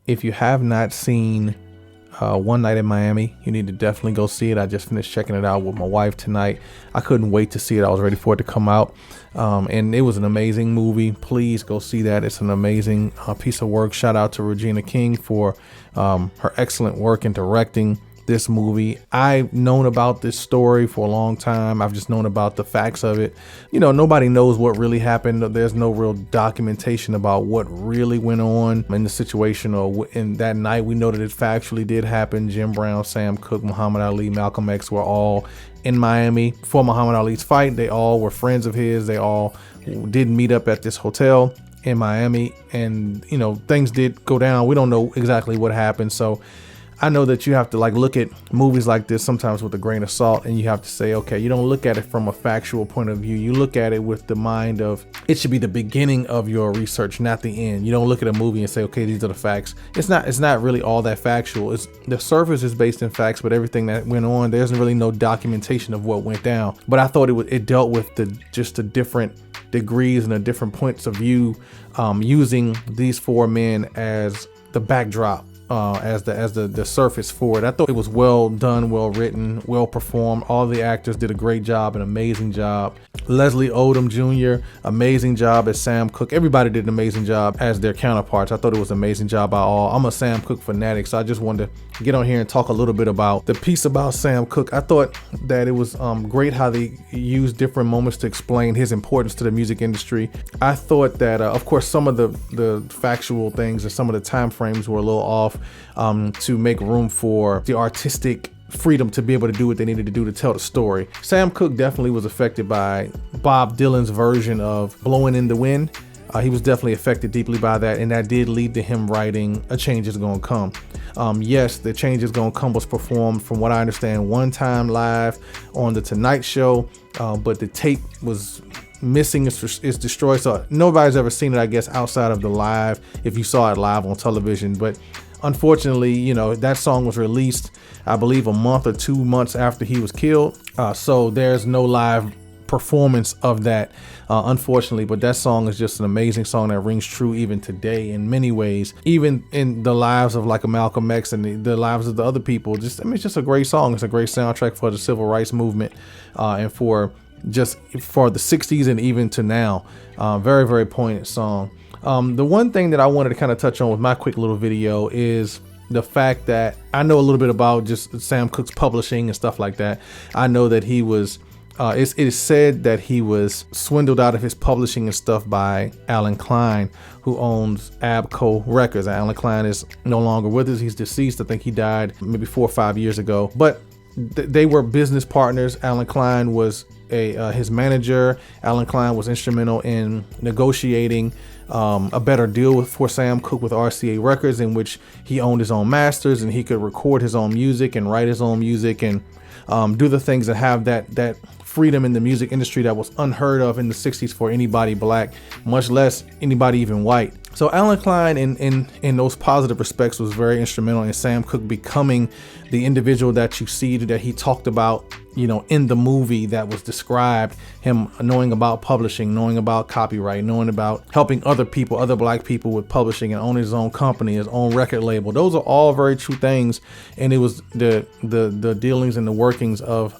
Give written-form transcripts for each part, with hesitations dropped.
if you have not seen One Night in Miami, you need to definitely go see it. I just finished checking it out with my wife tonight. I couldn't wait to see it. I was ready for it to come out. And it was an amazing movie. Please go see that. It's an amazing piece of work. Shout out to Regina King for her excellent work in directing this movie. I've known about this story for a long time. I've just known about the facts of it. You know, nobody knows what really happened. There's no real documentation about what really went on in the situation or in that night. We know that it factually did happen. Jim Brown, Sam Cooke, Muhammad Ali, Malcolm X were all in Miami for Muhammad Ali's fight. They all were friends of his. They all did meet up at this hotel in Miami, and you know, things did go down. We don't know exactly what happened. So I know that you have to look at movies like this sometimes with a grain of salt, and you have to say, okay, you don't look at it from a factual point of view. You look at it with the mind of, it should be the beginning of your research, not the end. You don't look at a movie and say, okay, these are the facts. It's not really all that factual. It's the surface is based in facts, but everything that went on, there's really no documentation of what went down. But I thought it dealt with the different degrees and the different points of view, using these four men as the backdrop. As the surface for it. I thought it was well done, well written, well performed. All the actors did a great job, an amazing job. Leslie Odom Jr., amazing job as Sam Cooke. Everybody did an amazing job as their counterparts. I thought it was an amazing job by all. I'm a Sam Cooke fanatic, so I just wanted to get on here and talk a little bit about the piece about Sam Cooke. I thought that it was great how they used different moments to explain his importance to the music industry. I thought that, of course, some of the factual things and some of the time frames were a little off, to make room for the artistic freedom to be able to do what they needed to do to tell the story. Sam Cooke definitely was affected by Bob Dylan's version of Blowing in the Wind. He was definitely affected deeply by that, and that did lead to him writing A Change Is Gonna Come. Yes, The Change Is Gonna Come was performed, from what I understand, one time live on The Tonight Show, but the tape was missing, is destroyed, so nobody's ever seen it, I guess, outside of the live, if you saw it live on television. But unfortunately, you know, that song was released, I believe, a month or 2 months after he was killed, so there's no live performance of that, unfortunately. But that song is just an amazing song that rings true even today in many ways, even in the lives of like a Malcolm X and the lives of the other people. Just, I mean, it's just a great song. It's a great soundtrack for the civil rights movement, and for the 60s and even to now. Very, very poignant song. The one thing that I wanted to kind of touch on with my quick little video is the fact that I know a little bit about just Sam Cooke's publishing and stuff like that. I know that he was, it is said that he was swindled out of his publishing and stuff by Alan Klein, who owns Abco Records. Alan Klein is no longer with us. He's deceased. I think he died maybe 4 or 5 years ago. But they were business partners. Alan Klein was his manager. Alan Klein was instrumental in negotiating a better deal for Sam Cooke with RCA Records, in which he owned his own masters and he could record his own music and write his own music and do the things that have that freedom in the music industry that was unheard of in the 60s for anybody black, much less anybody even white. So Alan Klein in those positive respects was very instrumental in Sam Cooke becoming the individual that you see, that he talked about, you know, in the movie that was described, him knowing about publishing, knowing about copyright, knowing about helping other people, other black people with publishing, and owning his own company, his own record label. Those are all very true things. And it was the dealings and the workings of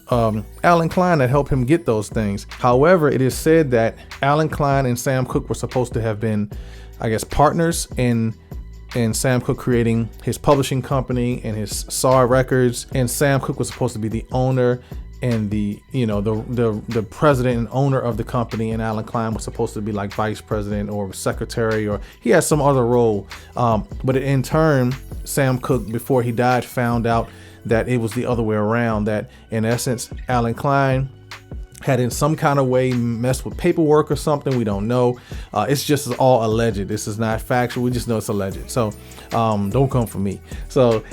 Alan Klein that helped him get those things. However, it is said that Alan Klein and Sam Cooke were supposed to have been, I guess, partners in Sam Cooke creating his publishing company and his SAR Records, and Sam Cooke was supposed to be the owner and the president and owner of the company, and Alan Klein was supposed to be like vice president or secretary, or he had some other role. But in turn, Sam Cooke, before he died, found out that it was the other way around, that in essence Alan Klein had in some kind of way messed with paperwork or something. We don't know. It's just all alleged. This is not factual. We just know it's alleged. So don't come for me. So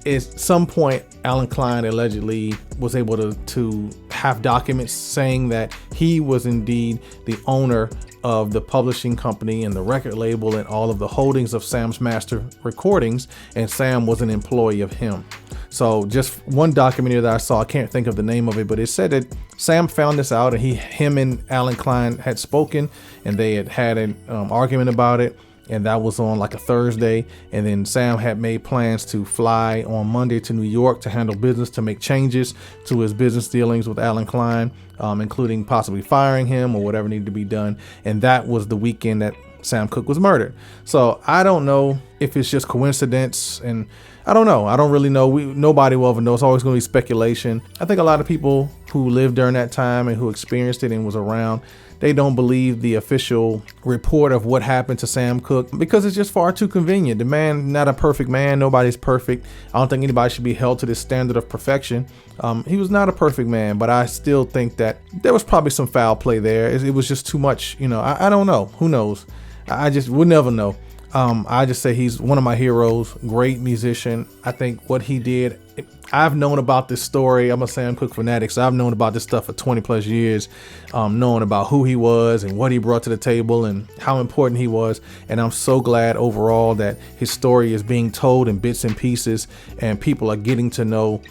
at some point, Alan Klein allegedly was able to have documents saying that he was indeed the owner of the publishing company and the record label and all of the holdings of Sam's master recordings, and Sam was an employee of him. So just one documentary that I saw, I can't think of the name of it, but it said that Sam found this out, and him and Alan Klein had spoken, and they had an argument about it. and that was on like a Thursday. And then Sam had made plans to fly on Monday to New York to handle business, to make changes to his business dealings with Alan Klein, including possibly firing him or whatever needed to be done. And that was the weekend that Sam Cooke was murdered. So I don't know if it's just coincidence, and I don't know. I don't really know. Nobody will ever know. It's always going to be speculation. I think a lot of people who lived during that time and who experienced it and was around, they don't believe the official report of what happened to Sam Cooke because it's just far too convenient. The man, not a perfect man. Nobody's perfect. I don't think anybody should be held to this standard of perfection. He was not a perfect man, but I still think that there was probably some foul play there. It was just too much. I don't know. Who knows? We'll never know. I just say he's one of my heroes, great musician. I think what he did, I've known about this story. I'm a Sam Cooke fanatic, so I've known about this stuff for 20 plus years, knowing about who he was and what he brought to the table and how important he was. And I'm so glad overall that his story is being told in bits and pieces and people are getting to know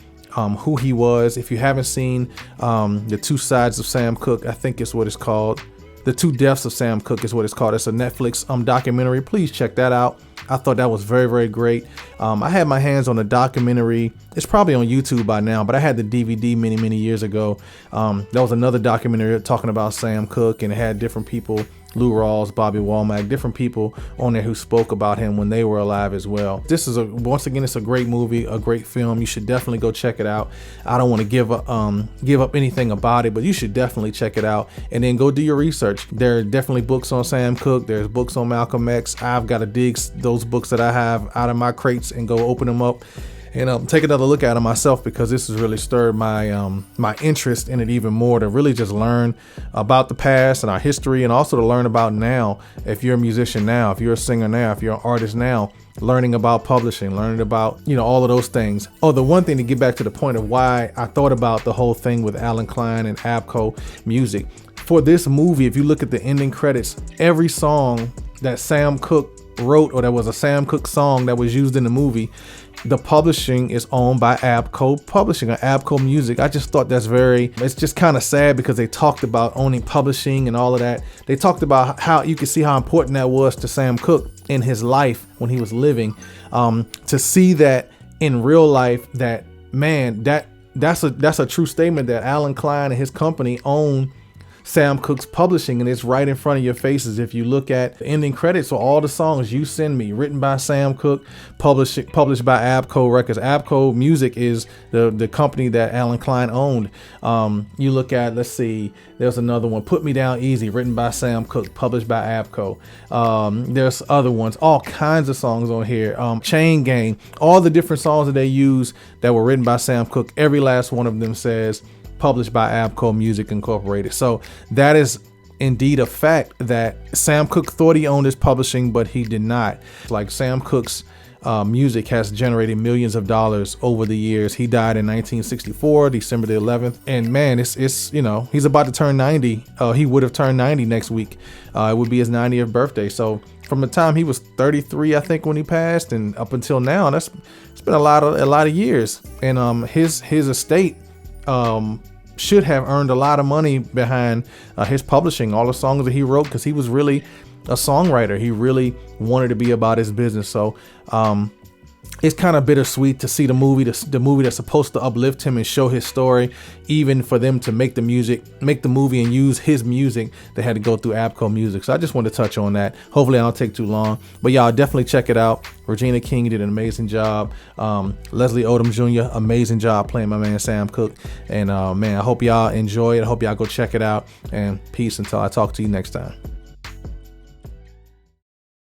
who he was. If you haven't seen The Two Sides of Sam Cooke, I think it's what it's called. The Two Deaths of Sam Cooke is what it's called. It's a Netflix documentary. Please check that out. I thought that was very, very great. I had my hands on the documentary. It's probably on YouTube by now, but I had the DVD many, many years ago. That was another documentary talking about Sam Cooke, and it had different people, Lou Rawls, Bobby Womack, different people on there who spoke about him when they were alive as well. This is once again, it's a great movie, a great film. You should definitely go check it out. I don't want to give up anything about it, but you should definitely check it out and then go do your research. There are definitely books on Sam Cooke. There's books on Malcolm X. I've got to dig those books that I have out of my crates and go open them up and take another look at it myself, because this has really stirred my my interest in it even more, to really just learn about the past and our history, and also to learn about now. If you're a musician now, if you're a singer now, if you're an artist now, learning about publishing, learning about, all of those things. Oh, the one thing, to get back to the point of why I thought about the whole thing with Alan Klein and ABKCO Music. For this movie, if you look at the ending credits, every song that Sam Cooke wrote, or that was a Sam Cooke song that was used in the movie, the publishing is owned by ABKCO Publishing or ABKCO Music. I just thought it's just kind of sad, because they talked about owning publishing and all of that. They talked about how you could see how important that was to Sam Cooke in his life when he was living. To see that in real life, that man, that's a true statement, that Alan Klein and his company own Sam Cooke's publishing, and it's right in front of your faces. If you look at the ending credits for all the songs, You Send Me, written by Sam Cooke, published by ABKCO Records. ABKCO Music is the company that Alan Klein owned. You look at, let's see, there's another one, Put Me Down Easy, written by Sam Cooke, published by ABKCO. There's other ones, all kinds of songs on here. Chain Gang, all the different songs that they use that were written by Sam Cooke, every last one of them says published by ABKCO Music Incorporated. So that is indeed a fact, that Sam Cooke thought he owned his publishing, but he did not. Like, Sam Cooke's music has generated millions of dollars over the years. He died in 1964, December the 11th. And man, it's he's about to turn 90. He would have turned 90 next week. It would be his 90th birthday. So from the time he was 33, I think, when he passed, and up until now, it's been a lot of years. And his estate should have earned a lot of money behind his publishing, all the songs that he wrote, because he was really a songwriter. He really wanted to be about his business. So it's kind of bittersweet to see the movie that's supposed to uplift him and show his story. Even for them to make the movie and use his music, they had to go through ABKCO Music. So I just wanted to touch on that. Hopefully I don't take too long, but y'all definitely check it out. Regina King did an amazing job. Leslie Odom Jr., amazing job playing my man Sam Cooke. And man, I hope y'all enjoy it. I hope y'all go check it out. And peace until I talk to you next time.